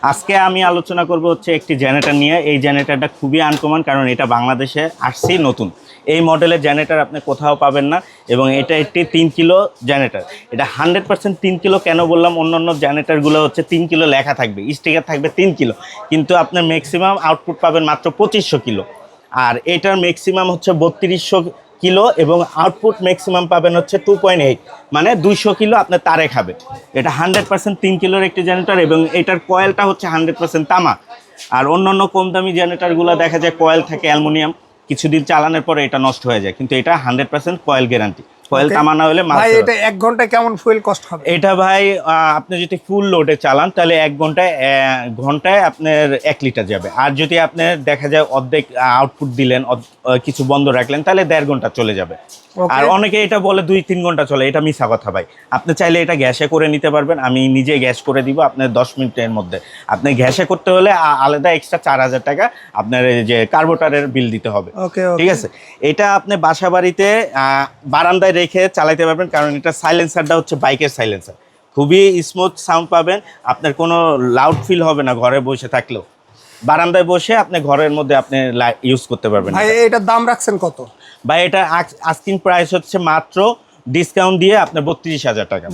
আজকে আমি আলোচনা করব হচ্ছে একটি জেনারেটর নিয়ে। এই জেনারেটরটা খুবই আনকমন, কারণ এটা বাংলাদেশে আসছেই নতুন। এই মডেলের জেনারেটর আপনি কোথাও পাবেন না, এবং এটা একটি 3 কিলো জেনারেটর। এটা 100% 3 কিলো। কেন বললাম? অন্যান্য জেনারেটরগুলো হচ্ছে 3 কিলো লেখা থাকবে, স্টিকার থাকবে 3 কিলো, কিন্তু আপনার ম্যাক্সিমাম আউটপুট পাবেন মাত্র 2500 কিলো। আর এটার ম্যাক্সিমাম হচ্ছে 3200 কিলো, এবং আউটপুট ম্যাক্সিমাম পাবেন হচ্ছে 2.8, মানে 200 কিলো আপনার তারে খাবে। এটা 100% 3 কিলোর একটি জেনারেটর, এবং এটার কয়েলটা হচ্ছে 100% তামা। আর অন্যান্য কম দামি জেনারেটরগুলো দেখা যায় কয়েল থাকে অ্যালুমিনিয়াম, কিছুদিন চালানোর পরে এটা নষ্ট হয়ে যায়, কিন্তু এটা 100% কয়েল গ্যারান্টি। কয়েল তামা না হলে ভাই এটা 1 ঘন্টায় কেমন ফুয়েল কস্ট হবে? এটা ভাই আপনি যদি ফুল লোডে চালান তাহলে 1 ঘন্টায় আপনার 1 লিটার যাবে। আর যদি আপনার দেখা যায় অর্ধেক আউটপুট দিলেন, কিছু বন্ধ রাখলেন, তাহলে 1.5 ঘন্টা চলে যাবে। আর অনেকে এটা বলে 2-3 ঘন্টা চলে, এটা মিথ্যা কথা ভাই। আপনি চাইলে এটা গ্যাসে করে নিতে পারবেন, আমি নিজে গ্যাস করে দিব আপনার 10 মিনিটের মধ্যে। আপনি গ্যাসে করতে হলে আলাদা এক্সট্রা 4000 টাকা আপনার এই যে কার্বোরেটরের বিল দিতে হবে। ঠিক আছে, এটা আপনি বাসা বাড়িতে বারান্দায় রেখে চালাতে পারবেন, কারণ এটা সাইলেন্সারটা হচ্ছে বাইকের সাইলেন্সার। খুবই স্মুথ সাউন্ড পাবেন, আপনার কোনো লাউড ফিল হবে না ঘরে বসে থাকলেও। বারান্দায় বসে আপনি ঘরের মধ্যে আপনি ইউজ করতে পারবেন। ভাই এটার দাম রাখছেন কত? ভাই এটা আস্কিং প্রাইস হচ্ছে মাত্র ডিসকাউন্ট দিয়ে আপনার 32,000 টাকা।